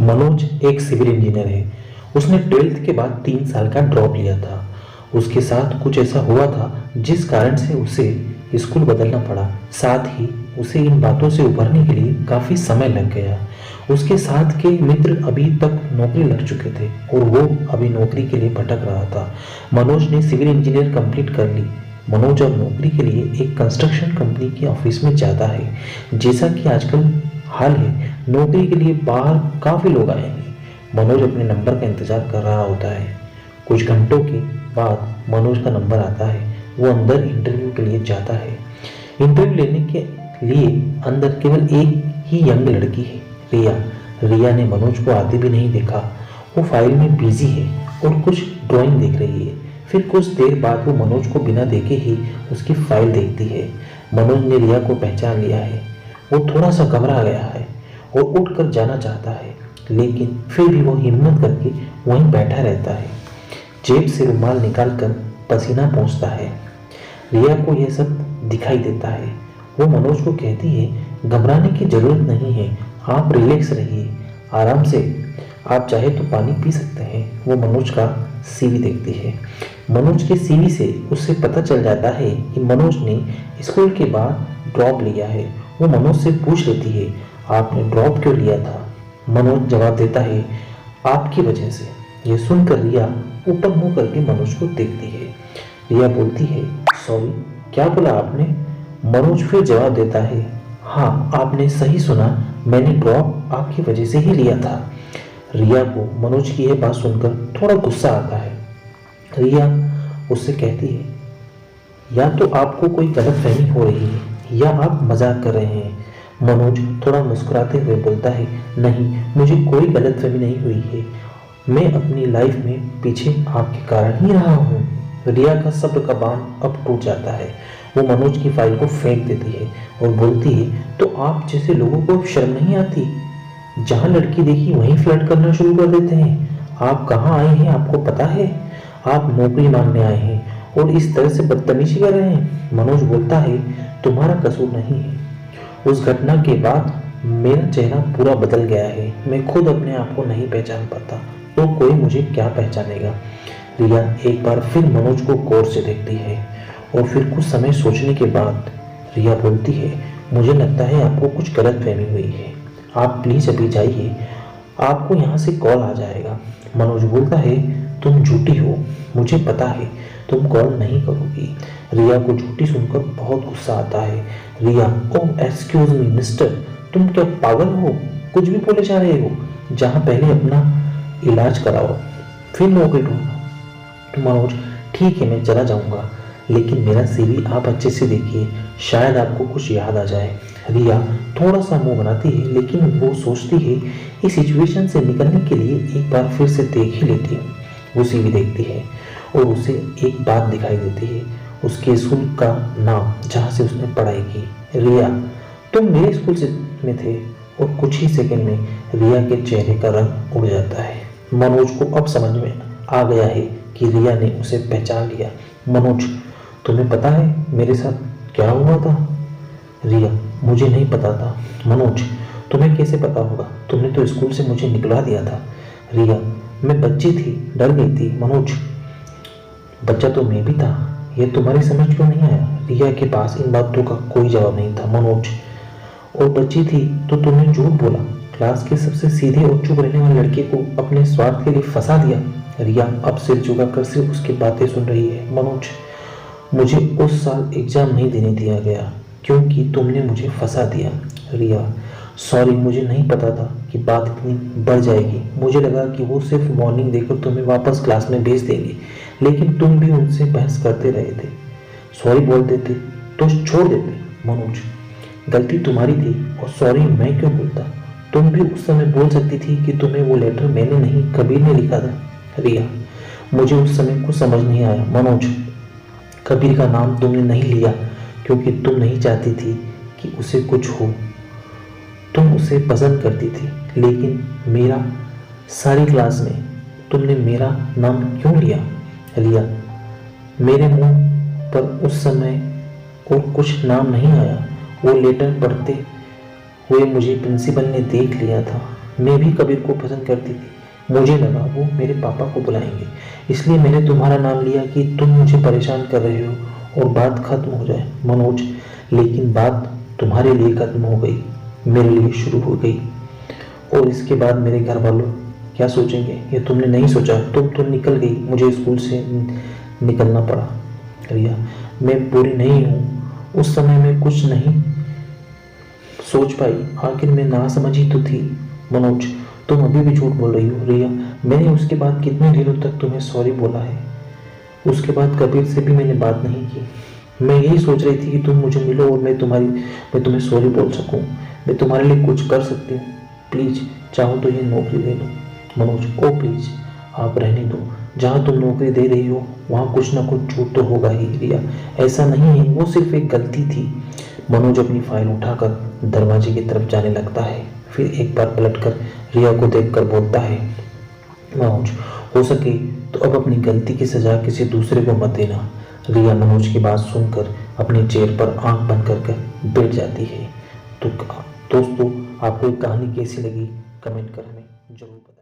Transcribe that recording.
मनोज एक civil engineer है। उसने 12th के बाद 3 साल का ड्रॉप लिया था। उसके साथ कुछ ऐसा हुआ था जिस कारण से उसे स्कूल बदलना पड़ा। साथ ही उसे इन बातों से उभरने के लिए काफ़ी समय लग गया। उसके साथ के मित्र अभी तक नौकरी लग चुके थे और वो अभी नौकरी के लिए भटक रहा था। मनोज ने सिविल इंजीनियर कंप्लीट कर ली। मनोज अब नौकरी के लिए एक कंस्ट्रक्शन कंपनी के ऑफिस में जाता है। जैसा कि आजकल हाल है, नौकरी के लिए बाहर काफ़ी लोग आएंगे। मनोज अपने नंबर का इंतजार कर रहा होता है। कुछ घंटों के बाद मनोज का नंबर आता है। वो अंदर इंटरव्यू के लिए जाता है। इंटरव्यू लेने के लिए अंदर केवल एक ही यंग लड़की है, रिया। रिया ने मनोज को आते भी नहीं देखा। वो फाइल में बिजी है और कुछ ड्राइंग देख रही है। फिर कुछ देर बाद वो मनोज को बिना देखे ही उसकी फाइल देखती है। मनोज ने रिया को पहचान लिया है। वो थोड़ा सा घबरा गया है और उठकर जाना चाहता है, लेकिन फिर भी वो हिम्मत करके वहीं बैठा रहता है। जेब से रुमाल निकालकर पसीना पोंछता है। रिया को यह सब दिखाई देता है। वो मनोज को कहती है, घबराने की जरूरत नहीं है, आप रिलैक्स रहिए, आराम से, आप चाहे तो पानी पी सकते हैं। वो मनोज का सीवी देखती है। मनोज के सीवी से उससे पता चल जाता है कि मनोज ने स्कूल के बाद ड्रॉप लिया है। वो मनोज से पूछ लेती है, आपने ड्रॉप क्यों लिया था? मनोज जवाब देता है, आपकी वजह से। यह सुनकर रिया ऊपर मुंह करके मनोज को देखती है। रिया बोलती है, सॉरी, क्या बोला आपने? मनोज फिर जवाब देता है, हाँ, आपने सही सुना, मैंने ड्रॉप आपकी वजह से ही लिया था। रिया को मनोज की यह बात सुनकर थोड़ा गुस्सा आता है। रिया उससे कहती है, या तो आपको कोई गलतफहमी हो रही है या आप मजाक कर रहे हैं। मनोज थोड़ा मुस्कुराते हुए बोलता है, नहीं, मुझे कोई गलतफहमी नहीं हुई है, मैं अपनी लाइफ में पीछे आपके कारण ही रहा हूँ। रिया का सब्र का बांध अब टूट जाता है। वो मनोज की फाइल को फेंक देती है और बोलती है, तो आप जैसे लोगों को शर्म नहीं आती? जहाँ लड़की देखी वहीं फ्लर्ट करना शुरू कर देते हैं। आप कहाँ आए हैं आपको पता है? आप नौकरी मांगने आए हैं और इस तरह से बदतमीजी कर रहे हैं। मनोज बोलता है, तुम्हारा कसूर नहीं है। उस घटना के बाद मेरा चेहरा पूरा बदल गया है। मैं खुद अपने आप को नहीं पहचान पाता, तो कोई मुझे क्या पहचानेगा? रिया एक बार फिर मनोज को गौर से देखती है और फिर कुछ समय सोचने के बाद रिया बोलती है, मुझे लगता है आपको कुछ गलतफहमी हुई है, आप प्लीज अभी जाइए, आपको यहाँ से कॉल आ जाएगा। मनोज बोलता है, तुम झूठी हो, मुझे पता है तुम कॉल नहीं करोगी। रिया को झूठी सुनकर बहुत गुस्सा आता है। रिया, ओह एक्सक्यूज मी मिस्टर, तुम क्या पागल हो? कुछ भी बोले जा रहे हो? जहाँ पहले अपना इलाज कराओ, फिर नौकरी ढूंढो। मनोज, ठीक है, मैं चला जाऊंगा, लेकिन मेरा सीवी आप अच्छे से देखिए, शायद आपको कुछ याद आ जाए। रिया थोड़ा सा मुंह बनाती है, लेकिन वो सोचती है इस सिचुएशन से निकलने के लिए एक बार फिर से देख ही लेती हूँ। वो सीवी देखती है और उसे एक बात दिखाई देती है, उसके स्कूल का नाम जहाँ से उसने पढ़ाई की। रिया, तुम मेरे स्कूल से में थे। और कुछ ही सेकंड में रिया के चेहरे का रंग उड़ जाता है। मनोज को अब समझ में आ गया है कि रिया ने उसे पहचान लिया। मनोज, तुम्हें पता है मेरे साथ क्या हुआ था? रिया, मुझे नहीं पता था। मनोज, तुम्हें कैसे पता होगा? तुमने तो स्कूल से मुझे निकलवा दिया था। रिया, मैं बच्ची थी, डर गई थी। मनोज, बच्चा तो मैं भी था, ये तुम्हारी समझ क्यों नहीं आया? रिया के पास इन बातों का कोई जवाब नहीं था। मनोज, और बच्ची थी तो तुमने झूठ बोला, क्लास के सबसे सीधे और चुप रहने वाले लड़के को अपने स्वार्थ के लिए फंसा दिया। रिया अब सिर झुकाकर सिर्फ उसकी बातें सुन रही है। मनोज, मुझे उस साल एग्जाम नहीं देने दिया गया क्योंकि तुमने मुझे फंसा दिया। रिया, सॉरी, मुझे नहीं पता था कि बात इतनी बढ़ जाएगी। मुझे लगा कि वो सिर्फ वार्निंग देकर तुम्हें वापस क्लास में भेज देंगे, लेकिन तुम भी उनसे बहस करते रहे थे। सॉरी बोल देते तो छोड़ देते। मनोज, गलती तुम्हारी थी और सॉरी मैं क्यों बोलता? तुम भी उस समय बोल सकती थी कि तुम्हें वो लेटर मैंने नहीं कबीर ने लिखा था। रिया, मुझे उस समय कुछ समझ नहीं आया। मनोज, कबीर का नाम तुमने नहीं लिया क्योंकि तुम नहीं चाहती थी कि उसे कुछ हो, तुम उसे पसंद करती थी, लेकिन मेरा सारी क्लास में तुमने मेरा नाम क्यों लिया? रिया, मेरे मुंह पर उस समय और कुछ नाम नहीं आया, वो लेटर पढ़ते हुए मुझे प्रिंसिपल ने देख लिया था। मैं भी कबीर को पसंद करती थी। मुझे लगा वो मेरे पापा को बुलाएंगे, इसलिए मैंने तुम्हारा नाम लिया कि तुम मुझे परेशान कर रहे हो और बात खत्म हो जाए मनोज। लेकिन बात तुम्हारे लिए खत्म हो गई, मेरे लिए शुरू हो गई। और इसके बाद मेरे घर वालों क्या सोचेंगे ये तुमने नहीं सोचा। तुम तो निकल गई, मुझे स्कूल से निकलना पड़ा। रिया, मैं बुरी नहीं हूँ, उस समय मैं कुछ नहीं सोच पाई, आखिर मैं नासमझ ही तो थी। मनोज, तुम अभी भी झूठ बोल रही हो। रिया, मैंने उसके बाद कितने दिनों तक तुम्हें सॉरी बोला है। उसके बाद कबीर से भी मैंने बात नहीं की। मैं यही सोच रही थी कि तुम मुझे मिलो और मैं तुम्हें सॉरी बोल सकूं। मैं तुम्हारे लिए कुछ कर सकती हूँ। प्लीज चाहो तो ये नौकरी दे दो। मनोज, ओ प्लीज आप रहने दो। जहाँ तुम नौकरी दे रही हो वहाँ कुछ ना कुछ झूठ तो होगा ही। रिया, ऐसा नहीं है, वो सिर्फ एक गलती थी। मनोज अपनी फाइल उठाकर दरवाजे की तरफ जाने लगता है, फिर एक बार पलटकर रिया को देखकर बोलता है, मनोज, हो सके तो अब अपनी गलती की सजा किसी दूसरे को मत देना। रिया मनोज की बात सुनकर अपनी चेयर पर आंख बंद करके बैठ जाती है। तो दोस्तों, आपको ये कहानी कैसी लगी कमेंट कर हमें जरूर बताएं।